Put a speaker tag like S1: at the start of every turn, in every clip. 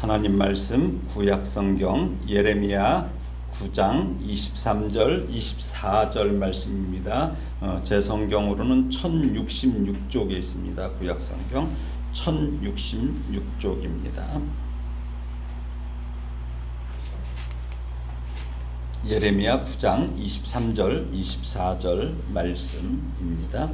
S1: 하나님 말씀 구약성경 예레미야 9장 23절 24절 말씀입니다. 제 성경으로는 1066쪽에 있습니다. 구약성경 1066쪽입니다. 예레미야 9장 23절 24절 말씀입니다.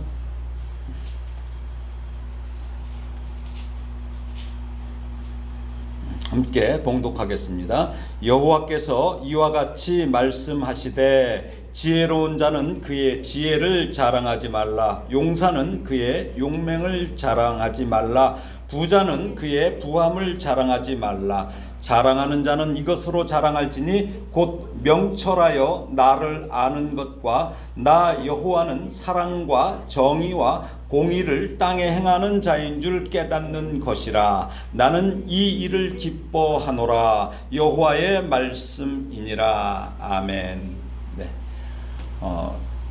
S1: 함께 봉독하겠습니다. 여호와께서 이와 같이 말씀하시되 지혜로운 자는 그의 지혜를 자랑하지 말라. 용사는 그의 용맹을 자랑하지 말라. 부자는 그의 부함을 자랑하지 말라. 자랑하는 자는 이것으로 자랑할지니 곧 명철하여 나를 아는 것과 나 여호와는 사랑과 정의와 공의를 땅에 행하는 자인 줄 깨닫는 것이라. 나는 이 일을 기뻐하노라. 여호와의 말씀이니라. 아멘. 네.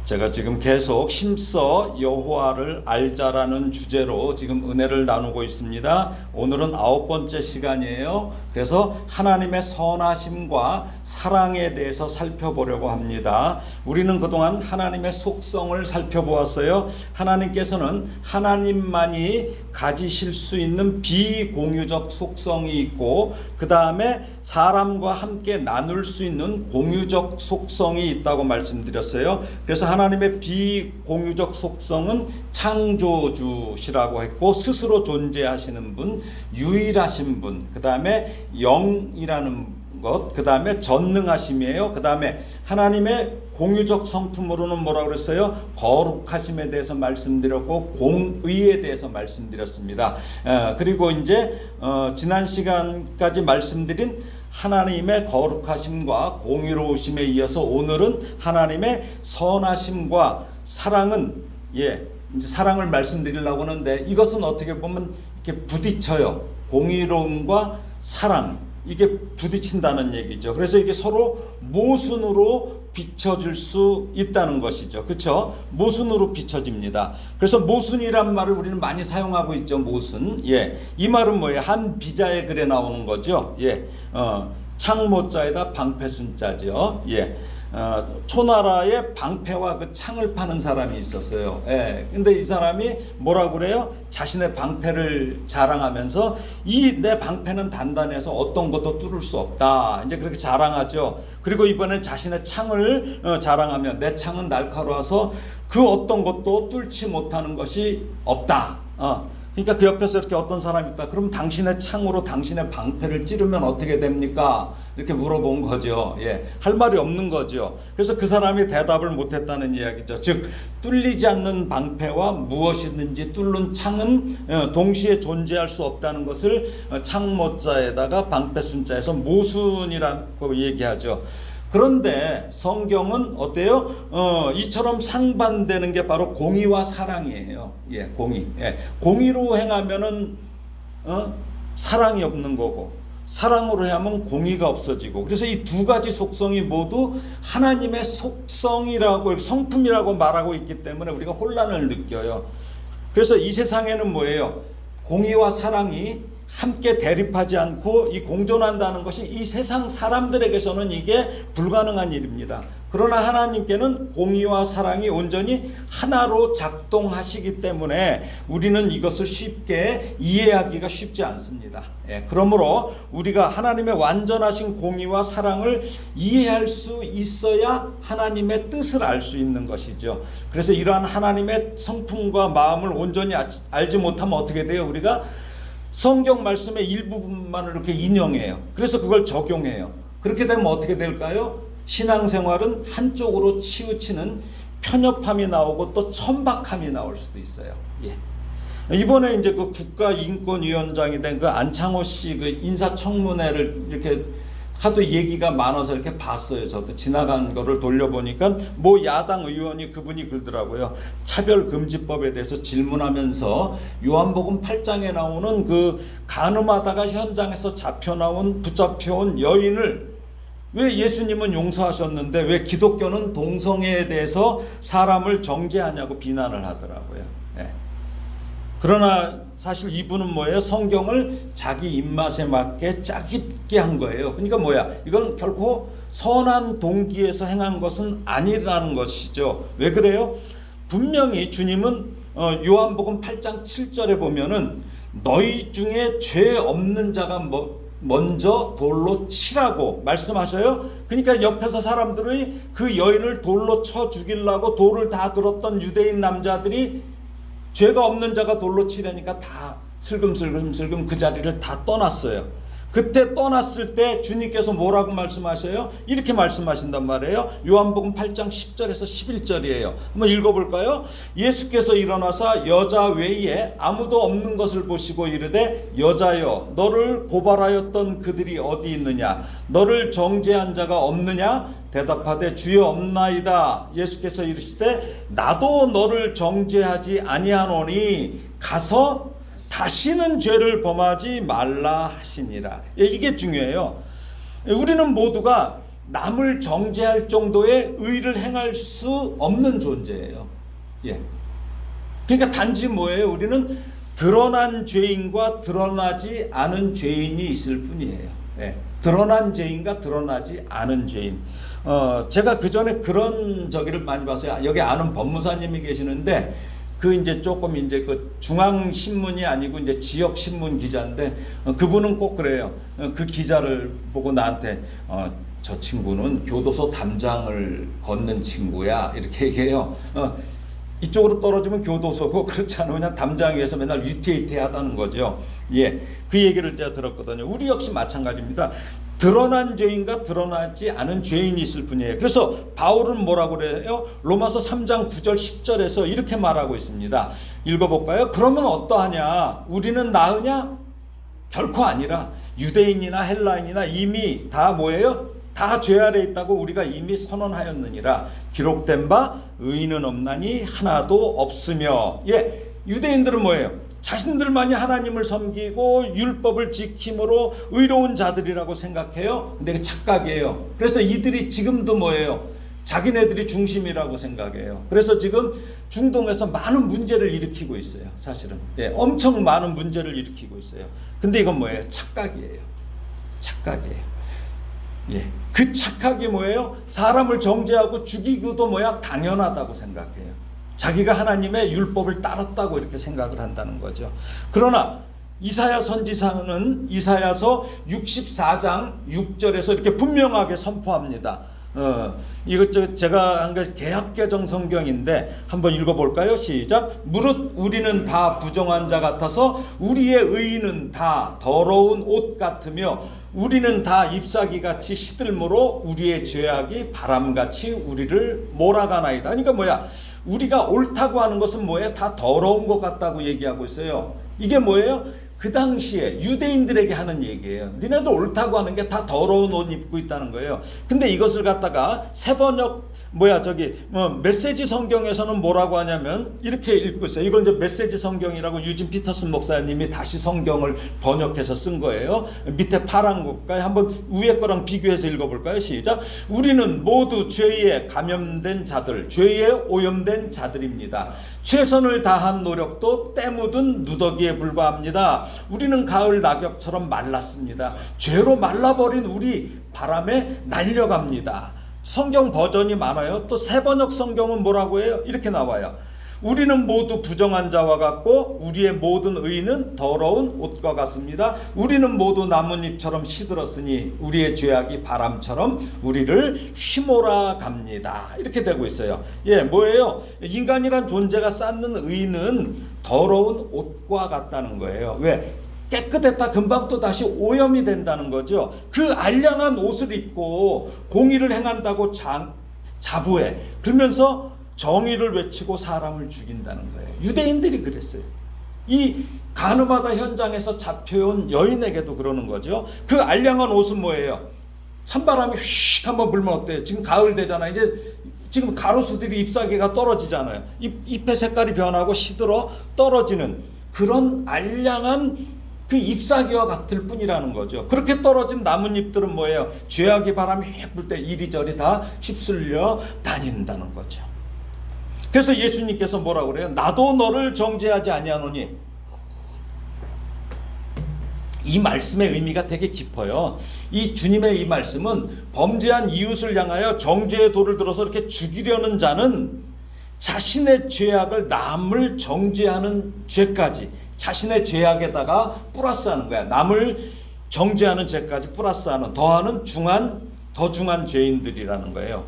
S1: 제가 지금 계속 힘써 여호와를 알자라는 주제로 지금 은혜를 나누고 있습니다. 오늘은 9번째 시간이에요. 그래서 하나님의 선하심과 사랑에 대해서 살펴보려고 합니다. 우리는 그동안 하나님의 속성을 살펴보았어요. 하나님께서는 하나님만이 가지실 수 있는 비공유적 속성이 있고, 그 다음에 사람과 함께 나눌 수 있는 공유적 속성이 있다고 말씀드렸어요. 그래서 하나님의 비공유적 속성은 창조주시라고 했고, 스스로 존재하시는 분, 유일하신 분, 그 다음에 영이라는 것, 그 다음에 전능하심이에요. 그 다음에 하나님의 공유적 성품으로는 뭐라고 그랬어요? 거룩하심에 대해서 말씀드렸고 공의에 대해서 말씀드렸습니다. 그리고 이제 지난 시간까지 말씀드린 하나님의 거룩하심과 공의로우심에 이어서 오늘은 하나님의 선하심과 사랑은 이제 사랑을 말씀드리려고 하는데, 이것은 어떻게 보면 이렇게 부딪혀요. 공의로움과 사랑, 이게 부딪힌다는 얘기죠. 그래서 이게 서로 모순으로 비춰질 수 있다는 것이죠. 그렇죠? 모순으로 비춰집니다. 그래서 모순이란 말을 우리는 많이 사용하고 있죠. 모순. 이 말은 뭐예요? 한 비자의 글에 나오는 거죠. 창모자에다 방패순자죠. 초나라에 방패와 그 창을 파는 사람이 있었어요. 근데 이 사람이 뭐라고 그래요? 자신의 방패를 자랑하면서 이 내 방패는 단단해서 어떤 것도 뚫을 수 없다. 이제 그렇게 자랑하죠. 그리고 이번에 자신의 창을 자랑하면 내 창은 날카로워서 그 어떤 것도 뚫지 못하는 것이 없다. 그러니까 그 옆에서 이렇게 어떤 사람이 있다. 그럼 당신의 창으로 당신의 방패를 찌르면 어떻게 됩니까? 이렇게 물어본 거죠. 할 말이 없는 거죠. 그래서 그 사람이 대답을 못했다는 이야기죠. 즉 뚫리지 않는 방패와 무엇이든지 뚫는 창은 동시에 존재할 수 없다는 것을 창모자에다가 방패순자에서 모순이라고 얘기하죠. 그런데 성경은 어때요? 이처럼 상반되는 게 바로 공의와 사랑이에요. 공의. 공의로 행하면은 사랑이 없는 거고, 사랑으로 하면 공의가 없어지고, 그래서 이 두 가지 속성이 모두 하나님의 속성이라고, 성품이라고 말하고 있기 때문에 우리가 혼란을 느껴요. 그래서 이 세상에는 뭐예요? 공의와 사랑이 함께 대립하지 않고 이 공존한다는 것이 이 세상 사람들에게서는 이게 불가능한 일입니다. 그러나 하나님께는 공의와 사랑이 온전히 하나로 작동하시기 때문에 우리는 이것을 쉽게 이해하기가 쉽지 않습니다. 그러므로 우리가 하나님의 완전하신 공의와 사랑을 이해할 수 있어야 하나님의 뜻을 알 수 있는 것이죠. 그래서 이러한 하나님의 성품과 마음을 온전히 알지 못하면 어떻게 돼요? 우리가 성경 말씀의 일부분만 이렇게 인용해요. 그래서 그걸 적용해요. 그렇게 되면 어떻게 될까요? 신앙생활은 한쪽으로 치우치는 편협함이 나오고 또 천박함이 나올 수도 있어요. 이번에 이제 그 국가인권위원장이 된 그 안창호 씨 그 인사청문회를 이렇게 하도 얘기가 많아서 이렇게 봤어요. 저도 지나간 거를 돌려보니까 야당 의원이 그분이 그러더라고요. 차별금지법에 대해서 질문하면서 요한복음 8장에 나오는 그 간음하다가 현장에서 붙잡혀온 여인을 왜 예수님은 용서하셨는데 왜 기독교는 동성애에 대해서 사람을 정죄하냐고 비난을 하더라고요. 그러나 사실 이분은 뭐예요? 성경을 자기 입맛에 맞게 짜깁게 한 거예요. 그러니까 뭐야? 이건 결코 선한 동기에서 행한 것은 아니라는 것이죠. 왜 그래요? 분명히 주님은 요한복음 8장 7절에 보면은 너희 중에 죄 없는 자가 먼저 돌로 치라고 말씀하셔요. 그러니까 옆에서 사람들이 그 여인을 돌로 쳐 죽이려고 돌을 다 들었던 유대인 남자들이 죄가 없는 자가 돌로 치려니까 다 슬금슬금 그 자리를 다 떠났어요. 그때 떠났을 때 주님께서 뭐라고 말씀하셔요? 이렇게 말씀하신단 말이에요. 요한복음 8장 10절에서 11절이에요. 한번 읽어볼까요? 예수께서 일어나사 여자 외에 아무도 없는 것을 보시고 이르되 여자여 너를 고발하였던 그들이 어디 있느냐? 너를 정죄한 자가 없느냐? 대답하되 주여 없나이다. 예수께서 이르시되 나도 너를 정죄하지 아니하노니 가서 다시는 죄를 범하지 말라 하시니라. 이게 중요해요. 우리는 모두가 남을 정죄할 정도의 의를 행할 수 없는 존재예요. 그러니까 단지 뭐예요? 우리는 드러난 죄인과 드러나지 않은 죄인이 있을 뿐이에요. 드러난 죄인과 드러나지 않은 죄인. 제가 그 전에 그런 저기를 많이 봤어요. 여기 아는 법무사님이 계시는데 그 이제 조금 이제 그 중앙신문이 아니고 이제 지역신문 기자인데 그분은 꼭 그래요. 그 기자를 보고 나한테 저 친구는 교도소 담장을 걷는 친구야 이렇게 얘기해요. 이쪽으로 떨어지면 교도소고 그렇지 않으면 그냥 담장 위에서 맨날 위태위태하다는 거죠. 그 얘기를 제가 들었거든요. 우리 역시 마찬가지입니다. 드러난 죄인과 드러나지 않은 죄인이 있을 뿐이에요. 그래서 바울은 뭐라고 그래요? 로마서 3장 9절 10절에서 이렇게 말하고 있습니다. 읽어볼까요? 그러면 어떠하냐? 우리는 나으냐? 결코 아니라 유대인이나 헬라인이나 이미 다 뭐예요? 다 죄 아래 있다고 우리가 이미 선언하였느니라. 기록된 바 의인은 없나니 하나도 없으며. 유대인들은 뭐예요? 자신들만이 하나님을 섬기고 율법을 지킴으로 의로운 자들이라고 생각해요. 근데 그 착각이에요. 그래서 이들이 지금도 뭐예요? 자기네들이 중심이라고 생각해요. 그래서 지금 중동에서 많은 문제를 일으키고 있어요. 사실은 엄청 많은 문제를 일으키고 있어요. 근데 이건 뭐예요? 착각이에요. 착각이에요. 그 착각이 뭐예요? 사람을 정죄하고 죽이기도 뭐야? 당연하다고 생각해요. 자기가 하나님의 율법을 따랐다고 이렇게 생각을 한다는 거죠. 그러나 이사야 선지자는 이사야서 64장 6절에서 이렇게 분명하게 선포합니다. 이것 제가 한 게 개역개정 성경인데 한번 읽어볼까요? 시작. 무릇 우리는 다 부정한 자 같아서 우리의 의인은 다 더러운 옷 같으며 우리는 다 잎사귀같이 시들므로 우리의 죄악이 바람같이 우리를 몰아가나이다. 그러니까 뭐야? 우리가 옳다고 하는 것은 뭐예요? 다 더러운 것 같다고 얘기하고 있어요. 이게 뭐예요? 그 당시에 유대인들에게 하는 얘기예요. 니네도 옳다고 하는 게 다 더러운 옷 입고 있다는 거예요. 근데 이것을 갖다가 세번역 메시지 성경에서는 뭐라고 하냐면 이렇게 읽고 있어요. 이건 이제 메시지 성경이라고 유진 피터슨 목사님이 다시 성경을 번역해서 쓴 거예요. 밑에 파란 것까지 한번 위에 거랑 비교해서 읽어볼까요? 시작. 우리는 모두 죄에 감염된 자들, 죄에 오염된 자들입니다. 최선을 다한 노력도 때 묻은 누더기에 불과합니다. 우리는 가을 낙엽처럼 말랐습니다. 죄로 말라버린 우리 바람에 날려갑니다. 성경 버전이 많아요. 또 세번역 성경은 뭐라고 해요? 이렇게 나와요. 우리는 모두 부정한 자와 같고 우리의 모든 의는 더러운 옷과 같습니다. 우리는 모두 나뭇잎처럼 시들었으니 우리의 죄악이 바람처럼 우리를 휘몰아 갑니다. 이렇게 되고 있어요. 뭐예요? 인간이란 존재가 쌓는 의는 더러운 옷과 같다는 거예요. 왜? 깨끗했다 금방 또 다시 오염이 된다는 거죠. 그 알량한 옷을 입고 공의를 행한다고 자부해. 그러면서 정의를 외치고 사람을 죽인다는 거예요. 유대인들이 그랬어요. 이 가늠하다 현장에서 잡혀온 여인에게도 그러는 거죠. 그 알량한 옷은 뭐예요? 찬바람이 휙 한번 불면 어때요? 지금 가을 되잖아요. 이제 지금 가로수들이 잎사귀가 떨어지잖아요. 잎의 색깔이 변하고 시들어 떨어지는 그런 알량한 그 잎사귀와 같을 뿐이라는 거죠. 그렇게 떨어진 나뭇잎들은 뭐예요? 죄악의 바람이 휙 불 때 이리저리 다 휩쓸려 다닌다는 거죠. 그래서 예수님께서 뭐라고 그래요? 나도 너를 정죄하지 아니하노니 이 말씀의 의미가 되게 깊어요. 이 주님의 이 말씀은 범죄한 이웃을 향하여 정죄의 돌을 들어서 이렇게 죽이려는 자는 자신의 죄악을 남을 정죄하는 죄까지, 자신의 죄악에다가 플러스하는 거야. 남을 정죄하는 죄까지 플러스하는, 더하는 더 중한 죄인들이라는 거예요.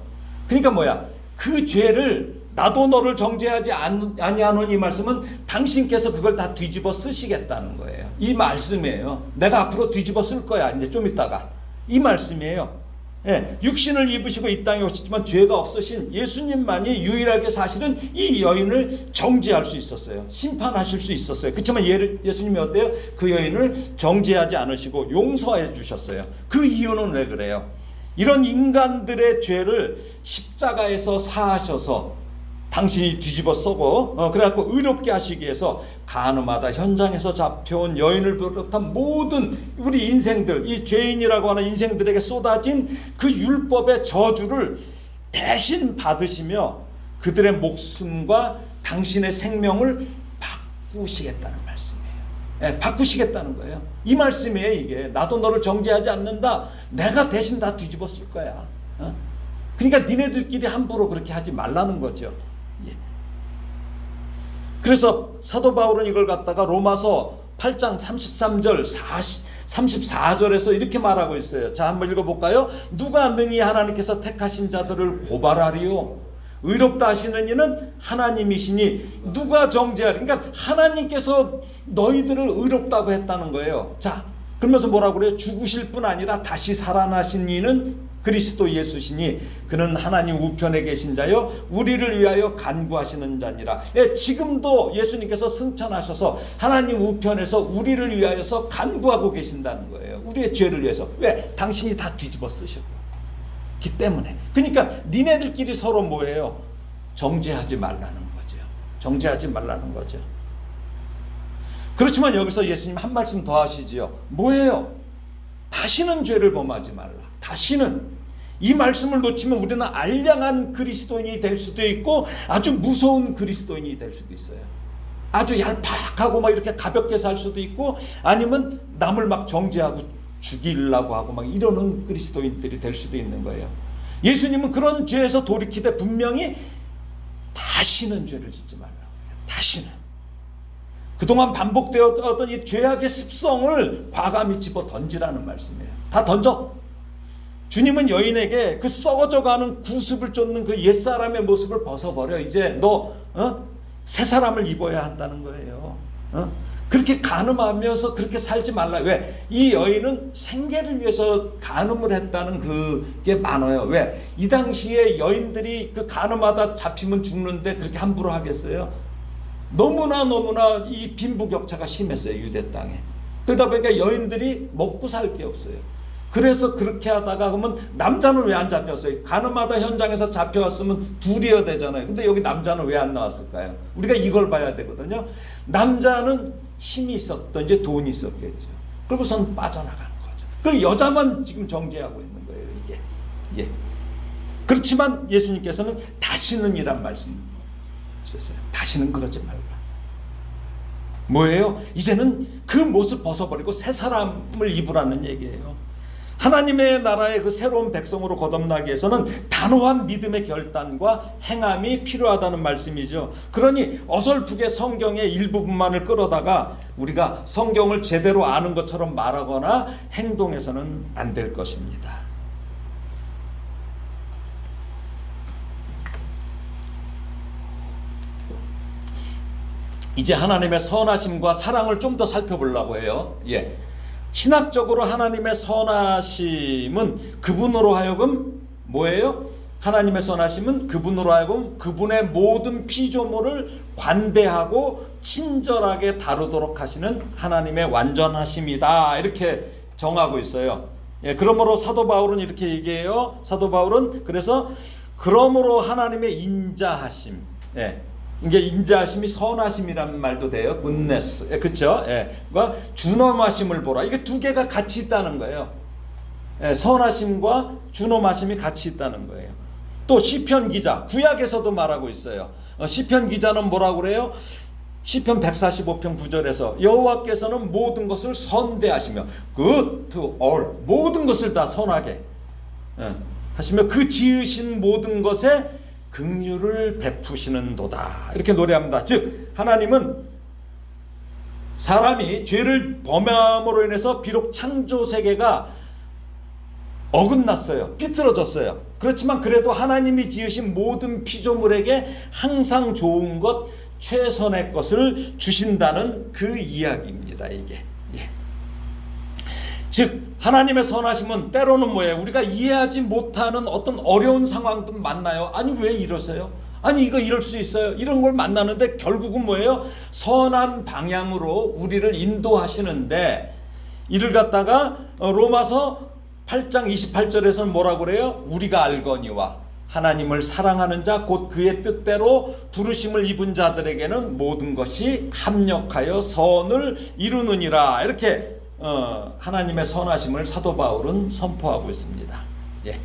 S1: 그러니까 뭐야? 그 죄를 나도 너를 정죄하지 아니하노니, 이 말씀은 당신께서 그걸 다 뒤집어 쓰시겠다는 거예요. 이 말씀이에요. 내가 앞으로 뒤집어 쓸 거야. 이제 좀 있다가. 이 말씀이에요. 예, 육신을 입으시고 이 땅에 오셨지만 죄가 없으신 예수님만이 유일하게 사실은 이 여인을 정죄할 수 있었어요. 심판하실 수 있었어요. 그렇지만 예수님이 어때요? 그 여인을 정죄하지 않으시고 용서해 주셨어요. 그 이유는 왜 그래요? 이런 인간들의 죄를 십자가에서 사하셔서 당신이 뒤집어 쓰고 그래갖고 의롭게 하시기 위해서 가늠하다 현장에서 잡혀온 여인을 비롯한 모든 우리 인생들, 이 죄인이라고 하는 인생들에게 쏟아진 그 율법의 저주를 대신 받으시며 그들의 목숨과 당신의 생명을 바꾸시겠다는 말씀이에요. 네, 바꾸시겠다는 거예요. 이 말씀이에요. 이게 나도 너를 정죄하지 않는다. 내가 대신 다 뒤집어 쓸 거야. 그러니까 니네들끼리 함부로 그렇게 하지 말라는 거죠. 그래서 사도 바울은 이걸 갖다가 로마서 8장 33절 34절에서 이렇게 말하고 있어요. 자, 한번 읽어볼까요? 누가 능히 하나님께서 택하신 자들을 고발하리요? 의롭다 하시는 이는 하나님이시니 누가 정죄하리? 그러니까 하나님께서 너희들을 의롭다고 했다는 거예요. 자, 그러면서 뭐라고 그래요? 죽으실 뿐 아니라 다시 살아나신 이는 그리스도 예수시니 그는 하나님 우편에 계신 자요 우리를 위하여 간구하시는 자니라. 예, 지금도 예수님께서 승천하셔서 하나님 우편에서 우리를 위하여서 간구하고 계신다는 거예요. 우리의 죄를 위해서. 왜? 당신이 다 뒤집어 쓰셨기 때문에. 그러니까 니네들끼리 서로 뭐예요? 정죄하지 말라는 거죠. 정죄하지 말라는 거죠. 그렇지만 여기서 예수님 한 말씀 더 하시지요. 뭐예요? 다시는 죄를 범하지 말라. 다시는. 이 말씀을 놓치면 우리는 알량한 그리스도인이 될 수도 있고 아주 무서운 그리스도인이 될 수도 있어요. 아주 얄팍하고 막 이렇게 가볍게 살 수도 있고 아니면 남을 막 정죄하고 죽이려고 하고 막 이러는 그리스도인들이 될 수도 있는 거예요. 예수님은 그런 죄에서 돌이키되 분명히 다시는 죄를 짓지 말라고 해요. 다시는. 그동안 반복되었던 이 죄악의 습성을 과감히 집어 던지라는 말씀이에요. 다 던져. 주님은 여인에게 그 썩어져가는 구습을 쫓는 그 옛사람의 모습을 벗어버려. 이제 너 새 사람을 입어야 한다는 거예요. 그렇게 간음하면서 그렇게 살지 말라. 왜? 이 여인은 생계를 위해서 간음을 했다는 그게 많아요. 왜? 이 당시에 여인들이 그 간음하다 잡히면 죽는데 그렇게 함부로 하겠어요? 너무나 이 빈부격차가 심했어요. 유대 땅에. 그러다 보니까 여인들이 먹고 살 게 없어요. 그래서 그렇게 하다가 그러면 남자는 왜 안 잡혔어요? 간음하다 현장에서 잡혀왔으면 둘이어야 되잖아요. 근데 여기 남자는 왜 안 나왔을까요? 우리가 이걸 봐야 되거든요. 남자는 힘이 있었던지 돈이 있었겠죠. 그리고선 빠져나가는 거죠. 그럼 여자만 지금 정죄하고 있는 거예요. 이게. 예. 그렇지만 예수님께서는 다시는 이란 말씀 주셨어요. 다시는 그러지 말라. 뭐예요? 이제는 그 모습 벗어버리고 새 사람을 입으라는 얘기예요. 하나님의 나라의 그 새로운 백성으로 거듭나기 위해서는 단호한 믿음의 결단과 행함이 필요하다는 말씀이죠. 그러니 어설프게 성경의 일부분만을 끌어다가 우리가 성경을 제대로 아는 것처럼 말하거나 행동해서는 안 될 것입니다. 이제 하나님의 선하심과 사랑을 좀 더 살펴보려고 해요. 예. 신학적으로 하나님의 선하심은 그분으로 하여금 뭐예요? 하나님의 선하심은 그분으로 하여금 그분의 모든 피조물을 관대하고 친절하게 다루도록 하시는 하나님의 완전하심이다. 이렇게 정하고 있어요. 예, 그러므로 사도 바울은 이렇게 얘기해요. 사도 바울은 그래서 그러므로 하나님의 인자하심. 예. 이게 인자하심이 선하심이라는 말도 돼요. goodness. 그렇죠? 예. 그러니까 준엄하심을 보라. 이게 두 개가 같이 있다는 거예요. 예, 선하심과 준엄하심이 같이 있다는 거예요. 또 시편 기자, 구약에서도 말하고 있어요. 시편 기자는 뭐라고 그래요? 시편 145편 9절에서 여호와께서는 모든 것을 선대하시며 good to all, 모든 것을 다 선하게 하시며 그 지으신 모든 것에 긍휼을 베푸시는도다, 이렇게 노래합니다. 즉 하나님은 사람이 죄를 범함으로 인해서 비록 창조 세계가 어긋났어요. 삐뚤어졌어요. 그렇지만 그래도 하나님이 지으신 모든 피조물에게 항상 좋은 것, 최선의 것을 주신다는 그 이야기입니다. 이게. 즉 하나님의 선하심은 때로는 뭐예요? 우리가 이해하지 못하는 어떤 어려운 상황도 만나요. 아니 왜 이러세요? 아니 이거 이럴 수 있어요? 이런 걸 만나는데 결국은 뭐예요? 선한 방향으로 우리를 인도하시는데, 이를 갖다가 로마서 8장 28절에서는 뭐라고 그래요? 우리가 알거니와 하나님을 사랑하는 자 곧 그의 뜻대로 부르심을 입은 자들에게는 모든 것이 합력하여 선을 이루느니라, 이렇게 하나님의 선하심을 사도 바울은 선포하고 있습니다. 예.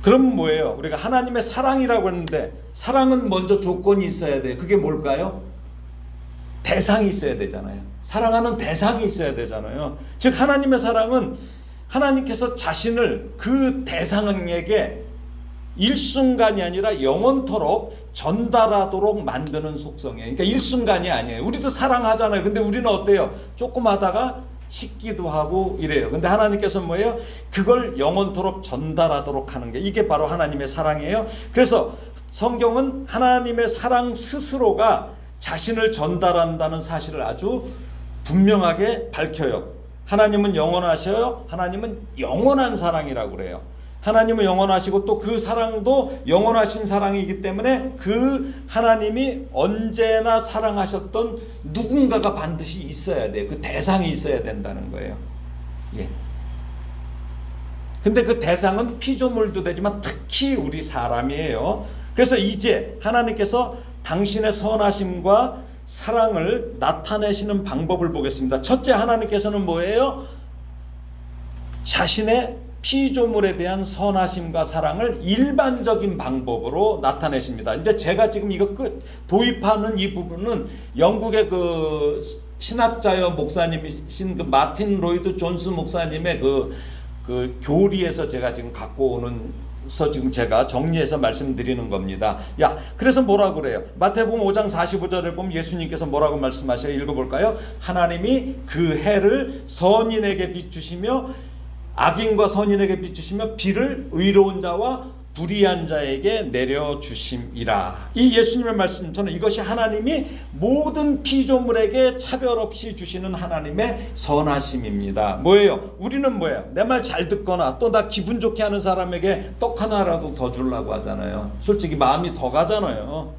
S1: 그럼 뭐예요? 우리가 하나님의 사랑이라고 했는데 사랑은 먼저 조건이 있어야 돼요. 그게 뭘까요? 대상이 있어야 되잖아요. 사랑하는 대상이 있어야 되잖아요. 즉 하나님의 사랑은 하나님께서 자신을 그 대상에게 일순간이 아니라 영원토록 전달하도록 만드는 속성이에요. 그러니까 일순간이 아니에요. 우리도 사랑하잖아요. 근데 우리는 어때요? 조금 하다가 식기도 하고 이래요. 근데 하나님께서는 뭐예요? 그걸 영원토록 전달하도록 하는 게, 이게 바로 하나님의 사랑이에요. 그래서 성경은 하나님의 사랑 스스로가 자신을 전달한다는 사실을 아주 분명하게 밝혀요. 하나님은 영원하셔요. 하나님은 영원한 사랑이라고 그래요. 하나님은 영원하시고 또 그 사랑도 영원하신 사랑이기 때문에 그 하나님이 언제나 사랑하셨던 누군가가 반드시 있어야 돼요. 그 대상이 있어야 된다는 거예요. 예. 근데 그 대상은 피조물도 되지만 특히 우리 사람이에요. 그래서 이제 하나님께서 당신의 선하심과 사랑을 나타내시는 방법을 보겠습니다. 첫째, 하나님께서는 뭐예요? 자신의 피조물에 대한 선하심과 사랑을 일반적인 방법으로 나타내십니다. 이제 제가 지금 이거 도입하는 이 부분은 영국의 그 신학자여 목사님이신 그 마틴 로이드 존스 목사님의 그 교리에서 제가 지금 갖고 오는 지금 제가 정리해서 말씀드리는 겁니다. 그래서 뭐라고 그래요? 마태복음 5장 45절에 보면 예수님께서 뭐라고 말씀하셔요? 읽어볼까요? 하나님이 그 해를 선인에게 비추시며 악인과 선인에게 비추시며 비를 의로운 자와 불의한 자에게 내려주심이라. 이 예수님의 말씀, 저는 이것이 하나님이 모든 피조물에게 차별 없이 주시는 하나님의 선하심입니다. 뭐예요? 우리는 뭐예요? 내 말 잘 듣거나 또 나 기분 좋게 하는 사람에게 떡 하나라도 더 주려고 하잖아요. 솔직히 마음이 더 가잖아요.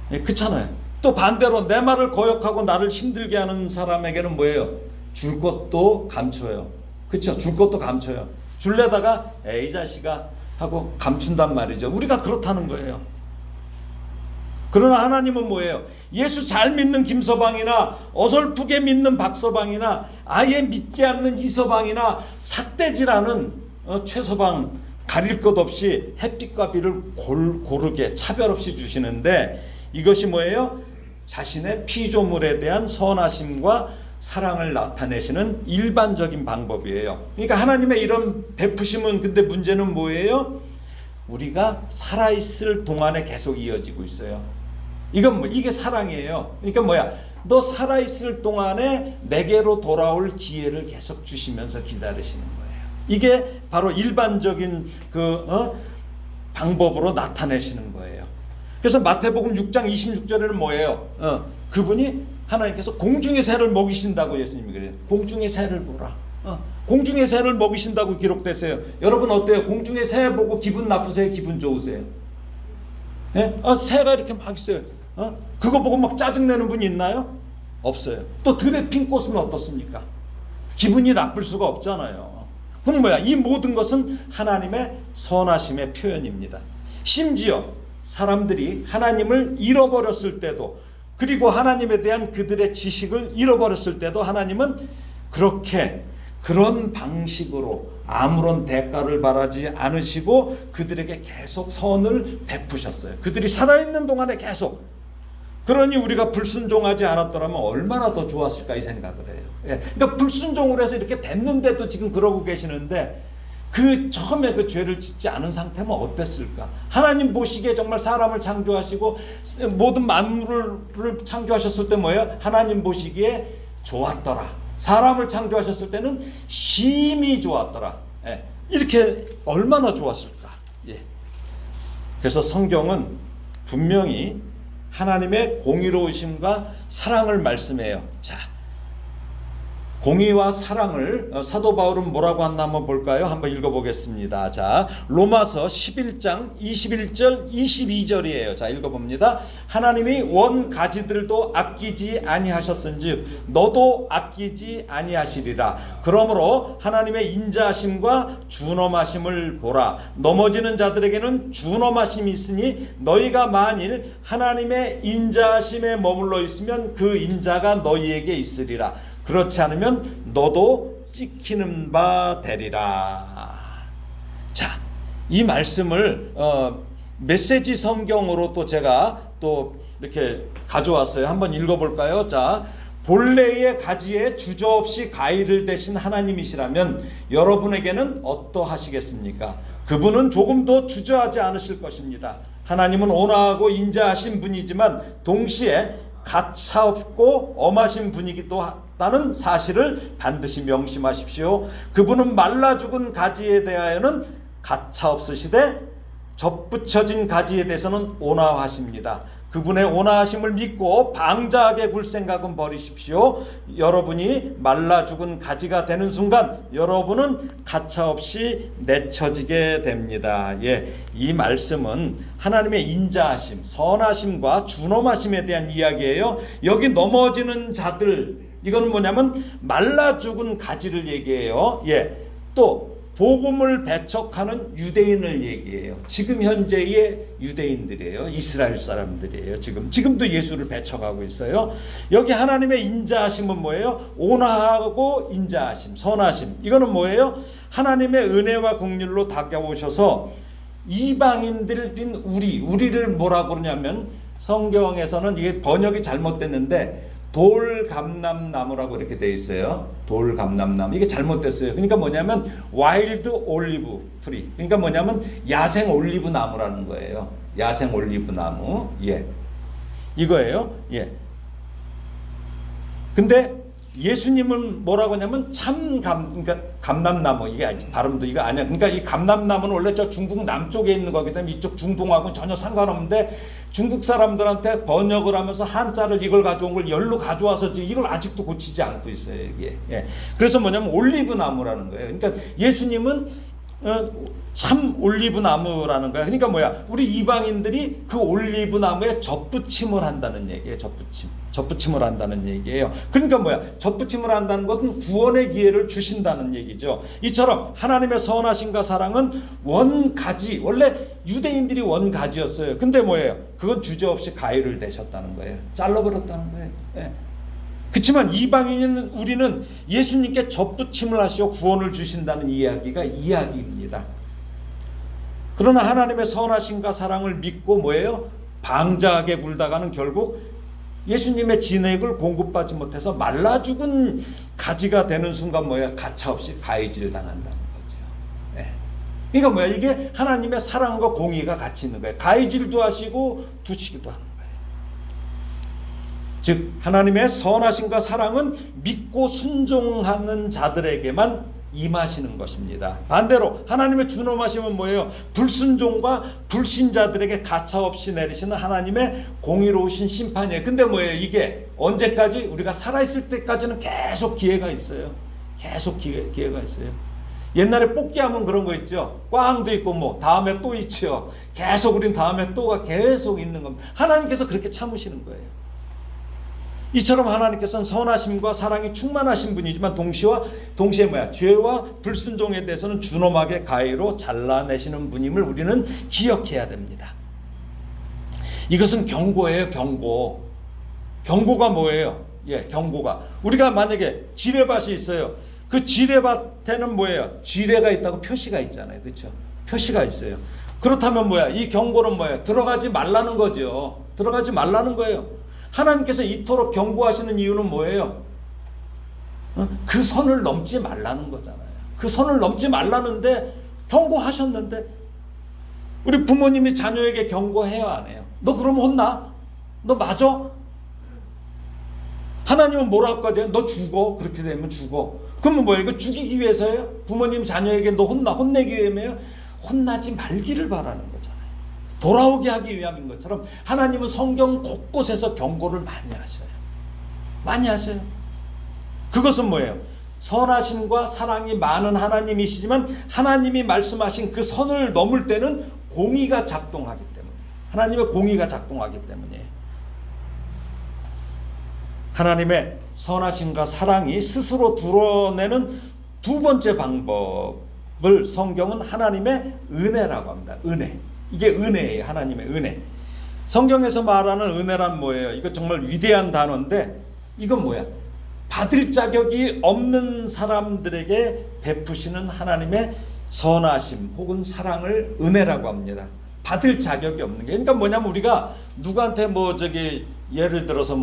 S1: 그렇잖아요. 또 반대로 내 말을 거역하고 나를 힘들게 하는 사람에게는 뭐예요? 줄 것도 감춰요. 그렇죠? 줄 것도 감춰요. 줄래다가 에이 자식아 하고 감춘단 말이죠. 우리가 그렇다는 거예요. 그러나 하나님은 뭐예요? 예수 잘 믿는 김서방이나 어설프게 믿는 박서방이나 아예 믿지 않는 이서방이나 삿대질하는 최서방 가릴 것 없이 햇빛과 비를 고르게 차별 없이 주시는데, 이것이 뭐예요? 자신의 피조물에 대한 선하심과 사랑을 나타내시는 일반적인 방법이에요. 그러니까 하나님의 이런 베푸심은, 근데 문제는 뭐예요? 우리가 살아있을 동안에 계속 이어지고 있어요. 이게 사랑이에요. 그러니까 너 살아있을 동안에 내게로 돌아올 기회를 계속 주시면서 기다리시는 거예요. 이게 바로 일반적인 방법으로 나타내시는 거예요. 그래서 마태복음 6장 26절에는 뭐예요? 그분이 하나님께서 공중의 새를 먹이신다고 예수님이 그래요. 공중의 새를 보라. 공중의 새를 먹이신다고 기록됐어요. 여러분 어때요? 공중의 새 보고 기분 나쁘세요? 기분 좋으세요? 예? 새가 이렇게 막 있어요. 그거 보고 막 짜증내는 분이 있나요? 없어요. 또 들에 핀 꽃은 어떻습니까? 기분이 나쁠 수가 없잖아요. 그럼 이 모든 것은 하나님의 선하심의 표현입니다. 심지어 사람들이 하나님을 잃어버렸을 때도, 그리고 하나님에 대한 그들의 지식을 잃어버렸을 때도 하나님은 그런 방식으로 아무런 대가를 바라지 않으시고 그들에게 계속 선을 베푸셨어요. 그들이 살아있는 동안에 계속. 그러니 우리가 불순종하지 않았더라면 얼마나 더 좋았을까 이 생각을 해요. 예. 그러니까 불순종을 해서 이렇게 됐는데도 지금 그러고 계시는데 그 처음에 그 죄를 짓지 않은 상태면 어땠을까? 하나님 보시기에 정말 사람을 창조하시고 모든 만물을 창조하셨을 때 뭐예요? 하나님 보시기에 좋았더라. 사람을 창조하셨을 때는 심히 좋았더라. 예. 이렇게 얼마나 좋았을까? 예. 그래서 성경은 분명히 하나님의 공의로우심과 사랑을 말씀해요. 자, 공의와 사랑을 사도 바울은 뭐라고 한나 한번 볼까요? 한번 읽어보겠습니다. 자, 로마서 11장 21절 22절이에요. 자, 읽어봅니다. 하나님이 원 가지들도 아끼지 아니하셨은즉 너도 아끼지 아니하시리라. 그러므로 하나님의 인자하심과 준엄하심을 보라. 넘어지는 자들에게는 준엄하심이 있으니 너희가 만일 하나님의 인자하심에 머물러 있으면 그 인자가 너희에게 있으리라. 그렇지 않으면 너도 찍히는 바 되리라. 자, 이 말씀을 메시지 성경으로 또 제가 또 이렇게 가져왔어요. 한번 읽어볼까요? 자, 본래의 가지에 주저없이 가위를 대신 하나님이시라면 여러분에게는 어떠하시겠습니까? 그분은 조금도 주저하지 않으실 것입니다. 하나님은 온화하고 인자하신 분이지만 동시에 가차없고 엄하신 분이기도 하다는 사실을 반드시 명심하십시오. 그분은 말라 죽은 가지에 대하여는 가차없으시되 접붙여진 가지에 대해서는 온화하십니다. 그분의 온화하심을 믿고 방자하게 굴 생각은 버리십시오. 여러분이 말라 죽은 가지가 되는 순간 여러분은 가차없이 내쳐지게 됩니다. 예, 이 말씀은 하나님의 인자하심, 선하심과 준엄하심에 대한 이야기예요. 여기 넘어지는 자들, 이건 뭐냐면 말라 죽은 가지를 얘기해요. 예, 또 복음을 배척하는 유대인을 얘기해요. 지금 현재의 유대인들이에요. 이스라엘 사람들이에요. 지금도 예수를 배척하고 있어요. 여기 하나님의 인자하심은 뭐예요? 온화하고 인자하심, 선하심. 이거는 뭐예요? 하나님의 은혜와 긍휼로 다가오셔서 이방인들인 우리를 뭐라고 그러냐면 성경에서는 이게 번역이 잘못됐는데 돌감람나무라고 이렇게 돼 있어요. 돌감람나무. 이게 잘못됐어요. 그러니까 뭐냐면 와일드 올리브 트리. 그러니까 뭐냐면 야생 올리브 나무라는 거예요. 야생 올리브 나무. 예. 이거예요. 예. 근데 예수님은 뭐라고 하냐면 그러니까 감람나무. 이게 발음도 이거 아니야. 그러니까 이 감람나무는 원래 저 중국 남쪽에 있는 거기 때문에 이쪽 중동하고는 전혀 상관없는데 중국 사람들한테 번역을 하면서 한자를 이걸 가져온 걸 열로 가져와서 이걸 아직도 고치지 않고 있어요. 이게. 예. 그래서 뭐냐면 올리브 나무라는 거예요. 그러니까 예수님은 참 올리브 나무라는 거야. 그러니까 뭐야? 우리 이방인들이 그 올리브 나무에 접붙임을 한다는 얘기예요. 접붙임을 한다는 얘기예요. 그러니까 뭐야? 접붙임을 한다는 것은 구원의 기회를 주신다는 얘기죠. 이처럼 하나님의 선하심과 사랑은 원가지, 원래 유대인들이 원가지였어요. 근데 뭐예요? 그건 주저없이 가위를 대셨다는 거예요. 잘라버렸다는 거예요. 예. 그렇지만 이방인인 우리는 예수님께 접붙임을 하시어 구원을 주신다는 이야기가 이야기입니다. 그러나 하나님의 선하심과 사랑을 믿고 뭐예요? 방자하게 굴다가는 결국 예수님의 진액을 공급받지 못해서 말라 죽은 가지가 되는 순간 뭐야? 가차없이 가위질 당한다는 거죠. 네. 그러니까 뭐야? 이게 하나님의 사랑과 공의가 같이 있는 거예요. 가위질도 하시고 두시기도 하는 거예요. 즉 하나님의 선하심과 사랑은 믿고 순종하는 자들에게만 임하시는 것입니다. 반대로 하나님의 준엄하심은 뭐예요? 불순종과 불신자들에게 가차없이 내리시는 하나님의 공의로우신 심판이에요. 근데 뭐예요? 이게 언제까지? 우리가 살아있을 때까지는 계속 기회가 있어요. 계속 기회가 있어요. 옛날에 뽑기하면 그런 거 있죠. 꽝도 있고 뭐 다음에 또 있죠. 계속 우린 다음에 또가 계속 있는 겁니다. 하나님께서 그렇게 참으시는 거예요. 이처럼 하나님께서는 선하심과 사랑이 충만하신 분이지만 동시에 뭐야? 죄와 불순종에 대해서는 준엄하게 가위로 잘라내시는 분임을 우리는 기억해야 됩니다. 이것은 경고예요. 경고가 뭐예요? 예, 경고가 우리가 만약에 지뢰밭이 있어요. 그 지뢰밭에는 뭐예요? 지뢰가 있다고 표시가 있잖아요. 그렇죠? 표시가 있어요. 그렇다면 뭐야? 이 경고는 뭐야? 들어가지 말라는 거죠. 들어가지 말라는 거예요. 하나님께서 이토록 경고하시는 이유는 뭐예요? 그 선을 넘지 말라는 거잖아요. 그 선을 넘지 말라는데 경고하셨는데, 우리 부모님이 자녀에게 경고해요, 안 해요? 너 그러면 혼나? 너 맞아? 하나님은 뭐라고 하거든요? 너 죽어. 그렇게 되면 죽어. 그러면 뭐예요? 이거 죽이기 위해서예요? 부모님 자녀에게 너 혼내기 위해서예요? 혼나지 말기를 바라는 거잖아요. 돌아오게 하기 위함인 것처럼 하나님은 성경 곳곳에서 경고를 많이 하셔요. 많이 하셔요. 그것은 뭐예요? 선하심과 사랑이 많은 하나님이시지만 하나님이 말씀하신 그 선을 넘을 때는 공의가 작동하기 때문에, 하나님의 공의가 작동하기 때문이에요. 하나님의 선하심과 사랑이 스스로 드러내는 두 번째 방법을 성경은 하나님의 은혜라고 합니다. 은혜. 이게 은혜예요. 하나님의 은혜. 성경에서 말하는 은혜란 뭐예요? 이거 정말 위대한 단어인데, 이건 뭐야? 받을 자격이 없는 사람들에게 베푸시는 하나님의 선하심 혹은 사랑을 은혜라고 합니다. 받을 자격이 없는 게. 그러니까 뭐냐면 우리가 누구한테 예를 들어서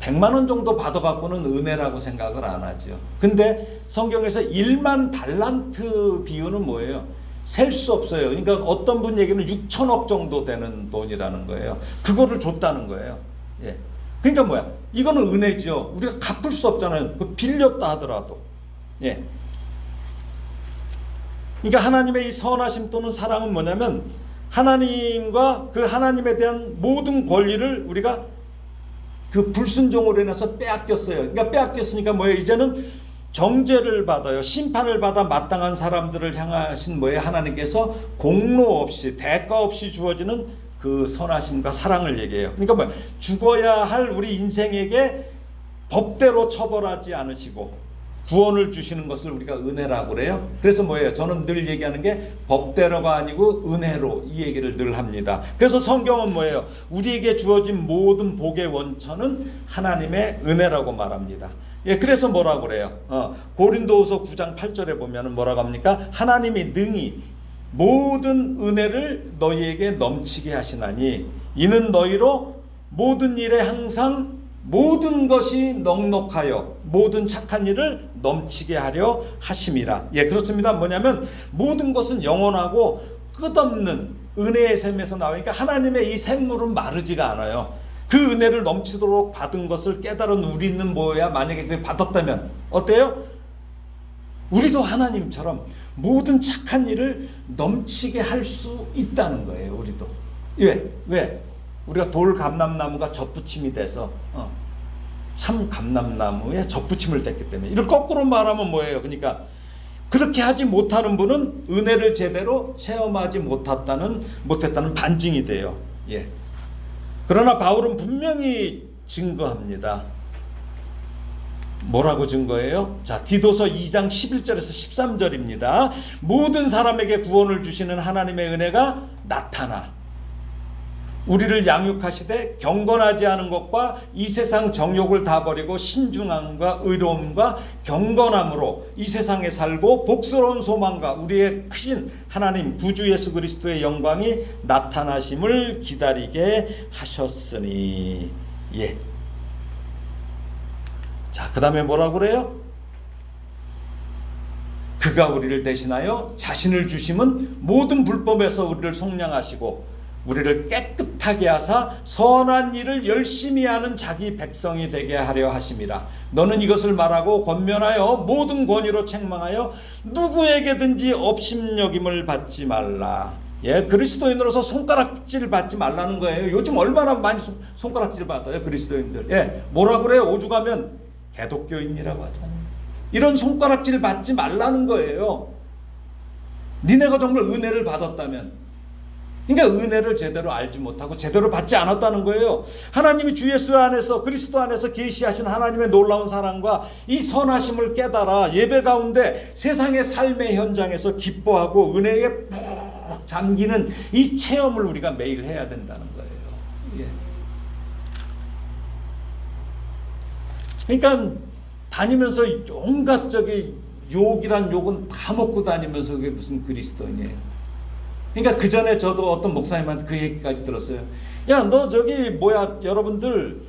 S1: 100만 원 정도 받아갖고는 은혜라고 생각을 안 하죠. 근데 성경에서 1만 달란트 비유는 뭐예요? 셀 수 없어요. 그러니까 어떤 분 얘기는 6천억 정도 되는 돈이라는 거예요. 그거를 줬다는 거예요. 예. 그러니까 뭐야? 이거는 은혜죠. 우리가 갚을 수 없잖아요. 빌렸다 하더라도. 예. 그러니까 하나님의 이 선하심 또는 사랑은 뭐냐면, 하나님과 그 하나님에 대한 모든 권리를 우리가 그 불순종으로 인해서 빼앗겼어요. 그러니까 빼앗겼으니까 뭐예요? 이제는 정죄를 받아요. 심판을 받아 마땅한 사람들을 향하신 뭐예요? 하나님께서 공로 없이, 대가 없이 주어지는 그 선하심과 사랑을 얘기해요. 그러니까 뭐예요? 죽어야 할 우리 인생에게 법대로 처벌하지 않으시고 구원을 주시는 것을 우리가 은혜라고 그래요. 그래서 뭐예요? 저는 늘 얘기하는 게 법대로가 아니고 은혜로, 이 얘기를 늘 합니다. 그래서 성경은 뭐예요? 우리에게 주어진 모든 복의 원천은 하나님의 은혜라고 말합니다. 예, 그래서 뭐라고 그래요? 고린도후서 9장 8절에 보면은 뭐라고 합니까? 하나님이 능히 모든 은혜를 너희에게 넘치게 하시나니 이는 너희로 모든 일에 항상 모든 것이 넉넉하여 모든 착한 일을 넘치게 하려 하심이라. 예, 그렇습니다. 뭐냐면 모든 것은 영원하고 끝없는 은혜의 샘에서 나오니까 하나님의 이 샘물은 마르지가 않아요. 그 은혜를 넘치도록 받은 것을 깨달은 우리는 뭐야? 만약에 그게 받았다면 어때요? 우리도 하나님처럼 모든 착한 일을 넘치게 할 수 있다는 거예요. 우리도. 왜? 우리가 돌 감람나무가 젖붙임이 돼서 참 감람나무에 젖붙임을 댔기 때문에. 이를 거꾸로 말하면 뭐예요? 그러니까 그렇게 하지 못하는 분은 은혜를 제대로 체험하지 못했다는 반증이 돼요. 예. 그러나 바울은 분명히 증거합니다. 뭐라고 증거해요? 자, 디도서 2장 11절에서 13절입니다. 모든 사람에게 구원을 주시는 하나님의 은혜가 나타나 우리를 양육하시되 경건하지 않은 것과 이 세상 정욕을 다 버리고 신중함과 의로움과 경건함으로 이 세상에 살고 복스러운 소망과 우리의 크신 하나님 구주 예수 그리스도의 영광이 나타나심을 기다리게 하셨으니. 예. 자, 그 다음에 뭐라고 그래요? 그가 우리를 대신하여 자신을 주심은 모든 불법에서 우리를 속량하시고 우리를 깨끗하게 하사 선한 일을 열심히 하는 자기 백성이 되게 하려 하심이라. 너는 이것을 말하고 권면하여 모든 권위로 책망하여 누구에게든지 업심여김을 받지 말라. 예, 그리스도인으로서 손가락질 받지 말라는 거예요. 요즘 얼마나 많이 손가락질 받아요, 그리스도인들. 예, 뭐라 그래요? 오죽하면 개독교인이라고 하잖아요. 이런 손가락질 받지 말라는 거예요. 니네가 정말 은혜를 받았다면. 그러니까 은혜를 제대로 알지 못하고 제대로 받지 않았다는 거예요. 하나님이 주 예수 안에서 그리스도 안에서 계시하신 하나님의 놀라운 사랑과 이 선하심을 깨달아 예배 가운데 세상의 삶의 현장에서 기뻐하고 은혜에 푹 잠기는 이 체험을 우리가 매일 해야 된다는 거예요. 예. 그러니까 다니면서 온갖 욕이란 욕은 다 먹고 다니면서 그게 무슨 그리스도인이에요. 그러니까 그 전에 저도 어떤 목사님한테 그 얘기까지 들었어요. 야, 너 저기 뭐야, 여러분들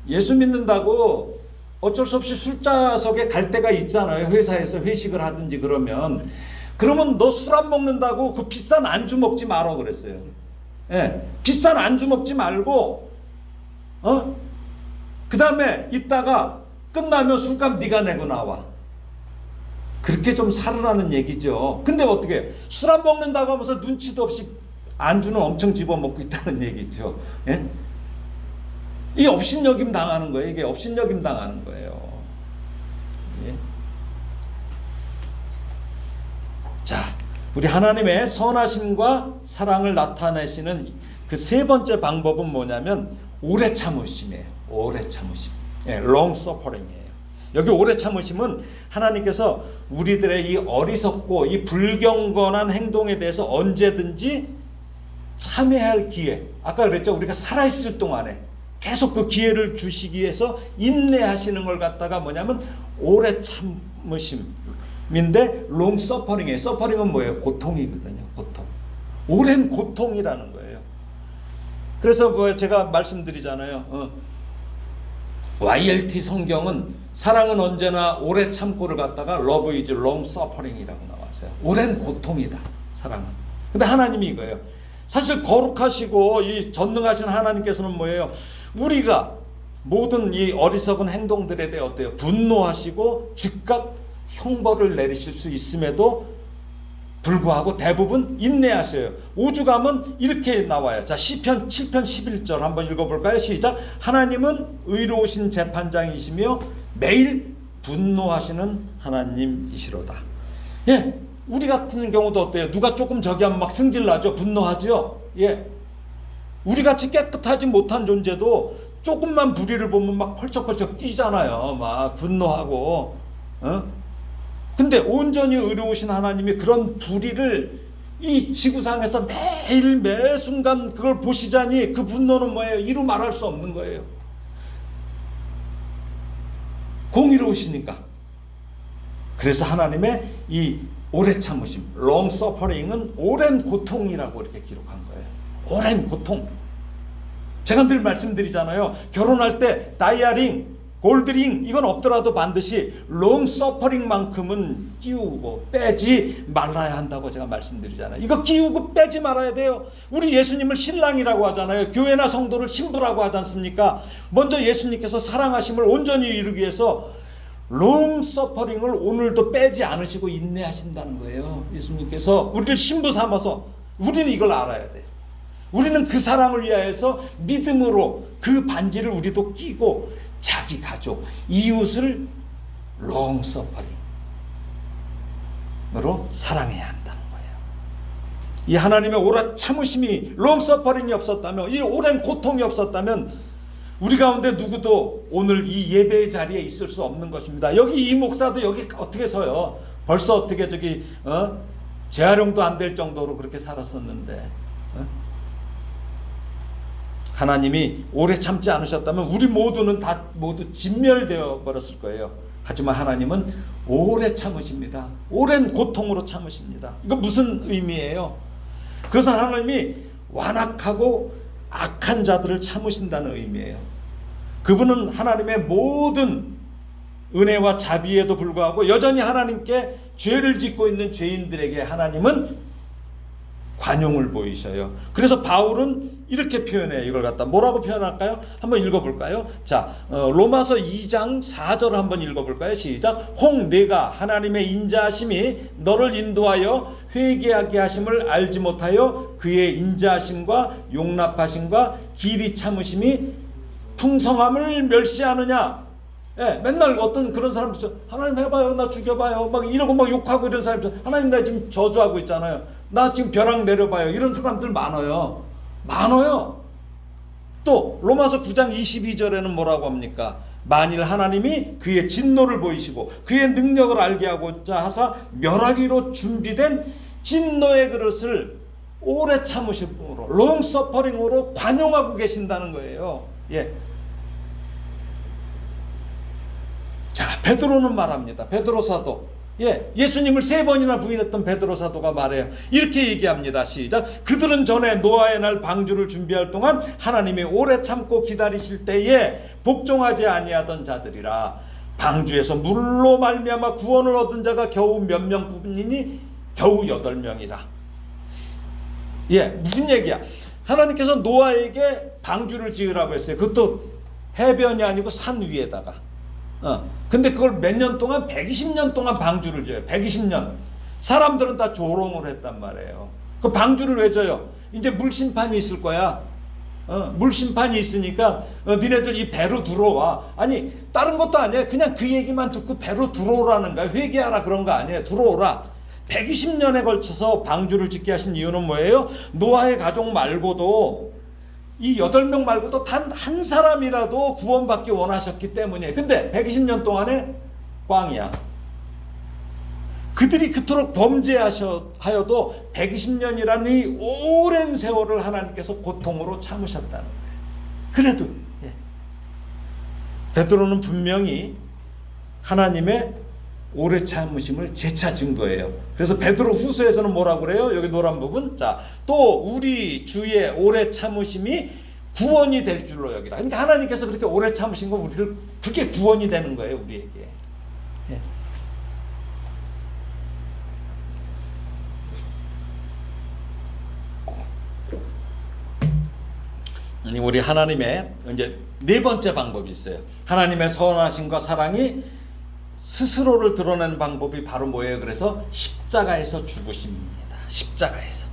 S1: 예수 믿는다고 어쩔 수 없이 술자석에 갈 때가 있잖아요. 회사에서 회식을 하든지 그러면 너 술 안 먹는다고 그 비싼 안주 먹지 말어 그랬어요. 예, 비싼 안주 먹지 말고 그 다음에 이따가 끝나면 술값 네가 내고 나와. 그렇게 좀 살으라는 얘기죠. 근데 어떻게 술 안 먹는다고 하면서 눈치도 없이 안주는 엄청 집어먹고 있다는 얘기죠. 예? 이게 업신여김 당하는 거예요. 이게 업신여김 당하는 거예요. 예? 자, 우리 하나님의 선하심과 사랑을 나타내시는 그 세 번째 방법은 뭐냐면 오래 참으심이에요. 오래 참으심. 예, long suffering이에요. 여기 오래 참으심은 하나님께서 우리들의 이 어리석고 이 불경건한 행동에 대해서 언제든지 참여할 기회, 아까 그랬죠. 우리가 살아있을 동안에 계속 그 기회를 주시기 위해서 인내하시는 걸 갖다가 뭐냐면 오래 참으심인데 long suffering이에요. suffering은 뭐예요? 고통이거든요. 고통. 오랜 고통이라는 거예요. 그래서 뭐 제가 말씀드리잖아요. YLT 성경은 사랑은 언제나 오래 참고를 갖다가 love is long suffering이라고 나왔어요. 오랜 고통이다, 사랑은. 근데 하나님이 이거예요. 사실 거룩하시고 이 전능하신 하나님께서는 뭐예요? 우리가 모든 이 어리석은 행동들에 대해 어때요? 분노하시고 즉각 형벌을 내리실 수 있음에도 불구하고 대부분 인내하셔요. 오죽하면 이렇게 나와요. 자, 시편 7편 11절 한번 읽어볼까요? 시작. 하나님은 의로우신 재판장이시며 매일 분노하시는 하나님이시로다. 예, 우리 같은 경우도 어때요? 누가 조금 저기 하면 막 승질나죠? 분노하죠? 예, 우리같이 깨끗하지 못한 존재도 조금만 불의를 보면 막 펄쩍펄쩍 뛰잖아요. 막 분노하고. 근데 온전히 의로우신 하나님이 그런 불의를 이 지구상에서 매일 매 순간 그걸 보시자니 그 분노는 뭐예요? 이루 말할 수 없는 거예요. 공의로우시니까. 그래서 하나님의 이 오래 참으심, long suffering은 오랜 고통이라고 이렇게 기록한 거예요. 오랜 고통. 제가 늘 말씀드리잖아요. 결혼할 때 다이아링, 골드링 이건 없더라도 반드시 롱 서퍼링만큼은 끼우고 빼지 말아야 한다고 제가 말씀드리잖아요. 이거 끼우고 빼지 말아야 돼요. 우리 예수님을 신랑이라고 하잖아요. 교회나 성도를 신부라고 하지 않습니까? 먼저 예수님께서 사랑하심을 온전히 이루기 위해서 롱 서퍼링을 오늘도 빼지 않으시고 인내하신다는 거예요. 예수님께서 우리를 신부 삼아서 우리는 이걸 알아야 돼요. 우리는 그 사랑을 위하여서 믿음으로 그 반지를 우리도 끼고 자기 가족, 이웃을 long suffering으로 사랑해야 한다는 거예요. 이 하나님의 오래 참으심이 long suffering이 없었다면, 이 오랜 고통이 없었다면 우리 가운데 누구도 오늘 이 예배의 자리에 있을 수 없는 것입니다. 여기 이 목사도 여기 어떻게 서요? 벌써 어떻게 저기 재활용도 안 될 정도로 그렇게 살았었는데 하나님이 오래 참지 않으셨다면 우리 모두는 다 모두 진멸되어 버렸을 거예요. 하지만 하나님은 오래 참으십니다. 오랜 고통으로 참으십니다. 이거 무슨 의미예요? 그것은 하나님이 완악하고 악한 자들을 참으신다는 의미예요. 그분은 하나님의 모든 은혜와 자비에도 불구하고 여전히 하나님께 죄를 짓고 있는 죄인들에게 하나님은 관용을 보이셔요. 그래서 바울은 이렇게 표현해요. 이걸 갖다 뭐라고 표현할까요? 한번 읽어볼까요? 자, 로마서 2장 4절을 한번 읽어볼까요? 시작. 혹 내가 하나님의 인자하심이 너를 인도하여 회개하게 하심을 알지 못하여 그의 인자하심과 용납하심과 길이 참으심이 풍성함을 멸시하느냐. 예, 맨날 어떤 그런 사람들 하나님 해봐요, 나 죽여봐요, 막 이러고 막 욕하고 이런 사람들, 하나님 나 지금 저주하고 있잖아요, 나 지금 벼락 내려봐요, 이런 사람들 많아요. 또 로마서 9장 22절에는 뭐라고 합니까? 만일 하나님이 그의 진노를 보이시고 그의 능력을 알게 하고자 하사 멸하기로 준비된 진노의 그릇을 오래 참으심으로 long suffering으로 관용하고 계신다는 거예요. 예. 자, 베드로는 말합니다. 베드로 사도, 예, 예수님을 3번이나 부인했던 베드로 사도가 말해요. 이렇게 얘기합니다. 시작. 그들은 전에 노아의 날 방주를 준비할 동안 하나님이 오래 참고 기다리실 때에 복종하지 아니하던 자들이라. 방주에서 물로 말미암아 구원을 얻은 자가 겨우 몇 명뿐이니 겨우 8명이라. 예, 무슨 얘기야? 하나님께서 노아에게 방주를 지으라고 했어요. 그것도 해변이 아니고 산 위에다가. 근데 그걸 몇 년 동안 120년 동안 방주를 져요. 120년. 사람들은 다 조롱을 했단 말이에요. 그 방주를 왜 져요? 이제 물심판이 있을 거야. 물심판이 있으니까 니네들 이 배로 들어와. 아니 다른 것도 아니에요. 그냥 그 얘기만 듣고 배로 들어오라는 거야. 회개하라 그런 거 아니에요. 들어오라. 120년에 걸쳐서 방주를 짓게 하신 이유는 뭐예요? 노아의 가족 말고도 이 8명 말고도 단 한 사람이라도 구원받기 원하셨기 때문이에요. 근데 120년 동안에 꽝이야. 그들이 그토록 범죄하여도 120년이라는 이 오랜 세월을 하나님께서 고통으로 참으셨다는 거예요. 그래도 베드로는 분명히 하나님의 오래 참으심을 재차 증거해요. 그래서 베드로 후서에서는 뭐라고 그래요? 여기 노란 부분. 자, 또 우리 주의 오래 참으심이 구원이 될 줄로 여기라. 그러니까 하나님께서 그렇게 오래 참으신 거 우리를 그게 구원이 되는 거예요, 우리에게. 예. 우리 하나님의 이제 4번째 방법이 있어요. 하나님의 선하심과 사랑이 스스로를 드러내는 방법이 바로 뭐예요? 그래서 십자가에서 죽으십니다. 십자가에서.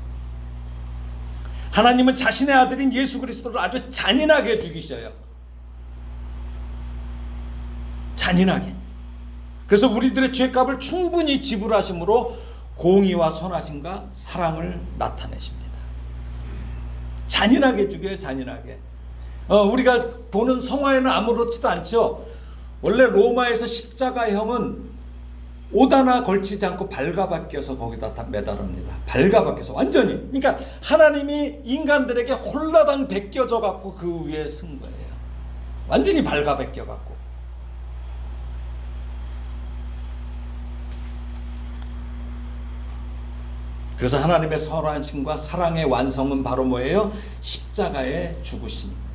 S1: 하나님은 자신의 아들인 예수 그리스도를 아주 잔인하게 죽이셔요. 잔인하게. 그래서 우리들의 죄값을 충분히 지불하심으로 공의와 선하심과 사랑을 나타내십니다. 잔인하게 죽여요. 잔인하게. 우리가 보는 성화에는 아무렇지도 않죠. 원래 로마에서 십자가형은 옷 하나 걸치지 않고 발가벗겨서 거기다 다 매달습니다. 발가벗겨서 완전히. 그러니까 하나님이 인간들에게 홀라당 벗겨져 갖고 그 위에 쓴 거예요. 완전히 발가벗겨 갖고. 그래서 하나님의 선하심과 사랑의 완성은 바로 뭐예요? 십자가의 죽으심입니다.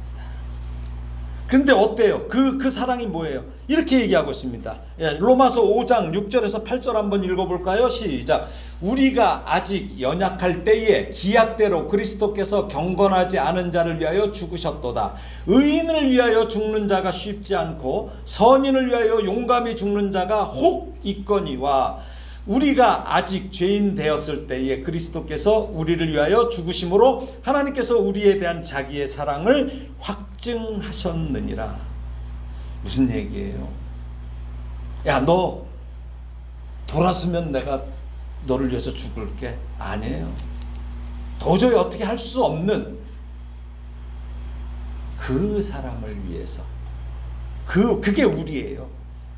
S1: 그런데 어때요? 그 사랑이 뭐예요? 이렇게 얘기하고 있습니다. 예, 로마서 5장 6절에서 8절 한번 읽어볼까요? 시작. 우리가 아직 연약할 때에 기약대로 그리스도께서 경건하지 않은 자를 위하여 죽으셨도다. 의인을 위하여 죽는 자가 쉽지 않고 선인을 위하여 용감히 죽는 자가 혹 있거니와 우리가 아직 죄인 되었을 때에 그리스도께서 우리를 위하여 죽으심으로 하나님께서 우리에 대한 자기의 사랑을 확증하셨느니라. 무슨 얘기예요? 야, 너 돌아서면 내가 너를 위해서 죽을게. 아니에요. 도저히 어떻게 할 수 없는 그 사람을 위해서. 그게 우리예요.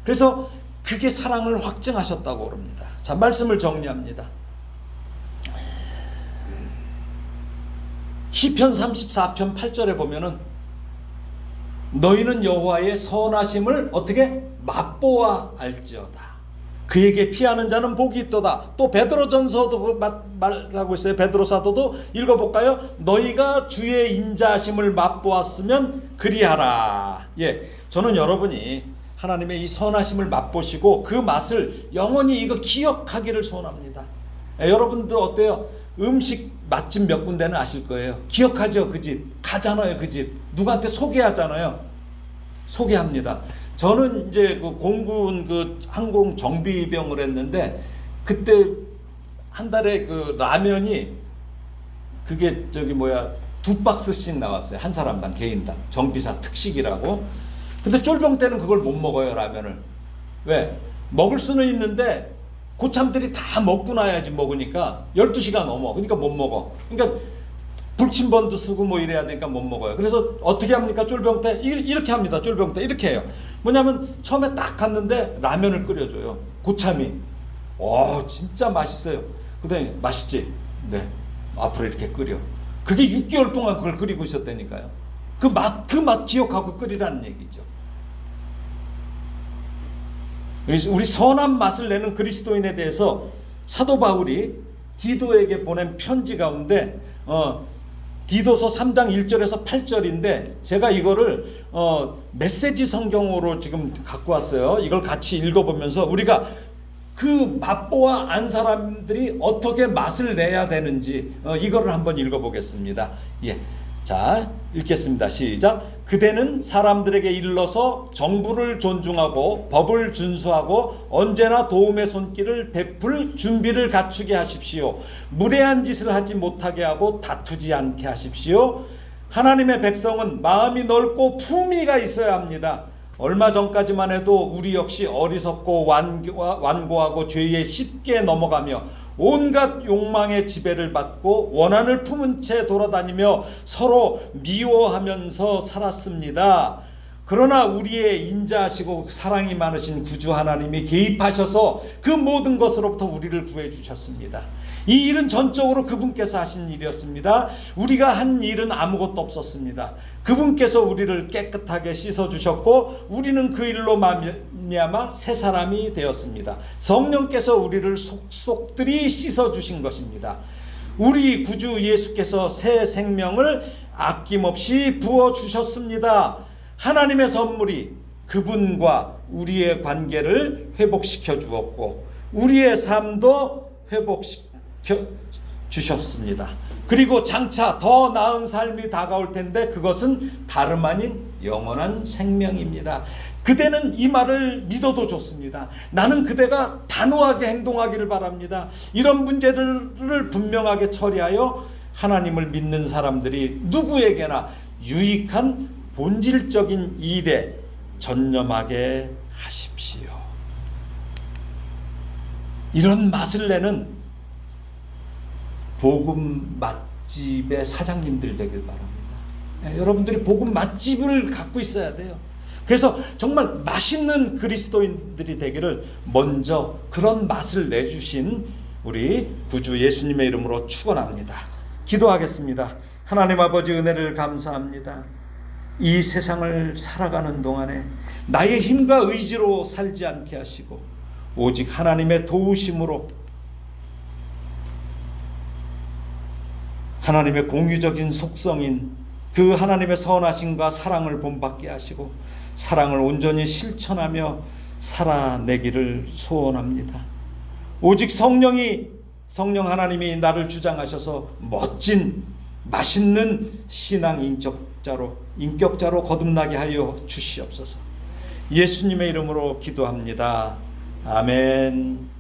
S1: 그래서 그게 사랑을 확증하셨다고 그럽니다. 자, 말씀을 정리합니다. 시편 34편 8절에 보면은 너희는 여호와의 선하심을 어떻게 맛보아 알지어다. 그에게 피하는 자는 복이 있도다. 또 베드로전서도 말하고 있어요. 베드로 사도도 읽어볼까요? 너희가 주의 인자하심을 맛보았으면 그리하라. 예, 저는 여러분이 하나님의 이 선하심을 맛보시고 그 맛을 영원히 이거 기억하기를 소원합니다. 여러분들 어때요? 음식 맛집 몇 군데는 아실 거예요. 기억하죠? 그 집. 가잖아요. 그 집. 누구한테 소개하잖아요. 소개합니다. 저는 이제 그 공군 그 항공 정비병을 했는데 그때 한 달에 그 라면이 그게 저기 2박스씩 나왔어요. 한 사람당 개인당. 정비사 특식이라고. 근데 쫄병 때는 그걸 못 먹어요, 라면을. 왜? 먹을 수는 있는데 고참들이 다 먹고 나야지 먹으니까 12시간 넘어. 그러니까 못 먹어. 그러니까 불침번도 쓰고 뭐 이래야 되니까 못 먹어요. 그래서 어떻게 합니까? 쫄병 때 이렇게 합니다. 쫄병 때 이렇게 해요. 뭐냐면 처음에 딱 갔는데 라면을 끓여줘요. 고참이. 진짜 맛있어요. 그다음에 맛있지? 네. 앞으로 이렇게 끓여. 그게 6개월 동안 그걸 끓이고 있었다니까요. 그 맛 기억하고 끓이라는 얘기죠. 우리 선한 맛을 내는 그리스도인에 대해서 사도 바울이 디도에게 보낸 편지 가운데 디도서 3장 1절에서 8절인데 제가 이거를 메시지 성경으로 지금 갖고 왔어요. 이걸 같이 읽어보면서 우리가 그 맛보아 안 사람들이 어떻게 맛을 내야 되는지 이거를 한번 읽어보겠습니다. 예. 자, 읽겠습니다. 시작. 그대는 사람들에게 일러서 정부를 존중하고 법을 준수하고 언제나 도움의 손길을 베풀 준비를 갖추게 하십시오. 무례한 짓을 하지 못하게 하고 다투지 않게 하십시오. 하나님의 백성은 마음이 넓고 품위가 있어야 합니다. 얼마 전까지만 해도 우리 역시 어리석고 완고하고 죄에 쉽게 넘어가며 온갖 욕망의 지배를 받고 원한을 품은 채 돌아다니며 서로 미워하면서 살았습니다. 그러나 우리의 인자하시고 사랑이 많으신 구주 하나님이 개입하셔서 그 모든 것으로부터 우리를 구해 주셨습니다. 이 일은 전적으로 그분께서 하신 일이었습니다. 우리가 한 일은 아무것도 없었습니다. 그분께서 우리를 깨끗하게 씻어 주셨고 우리는 그 일로 말미암아 새 사람이 되었습니다. 성령께서 우리를 속속들이 씻어 주신 것입니다. 우리 구주 예수께서 새 생명을 아낌없이 부어 주셨습니다. 하나님의 선물이 그분과 우리의 관계를 회복시켜 주었고 우리의 삶도 회복시켜 주셨습니다. 그리고 장차 더 나은 삶이 다가올 텐데 그것은 다름 아닌 영원한 생명입니다. 그대는 이 말을 믿어도 좋습니다. 나는 그대가 단호하게 행동하기를 바랍니다. 이런 문제들을 분명하게 처리하여 하나님을 믿는 사람들이 누구에게나 유익한 본질적인 일에 전념하게 하십시오. 이런 맛을 내는 복음 맛집의 사장님들 되길 바랍니다. 여러분들이 복음 맛집을 갖고 있어야 돼요. 그래서 정말 맛있는 그리스도인들이 되기를 먼저 그런 맛을 내주신 우리 구주 예수님의 이름으로 축원합니다. 기도하겠습니다. 하나님 아버지 은혜를 감사합니다. 이 세상을 살아가는 동안에 나의 힘과 의지로 살지 않게 하시고 오직 하나님의 도우심으로 하나님의 공유적인 속성인 그 하나님의 선하심과 사랑을 본받게 하시고 사랑을 온전히 실천하며 살아내기를 소원합니다. 오직 성령 하나님이 나를 주장하셔서 멋진 맛있는 신앙 인격자로 거듭나게 하여 주시옵소서. 예수님의 이름으로 기도합니다. 아멘.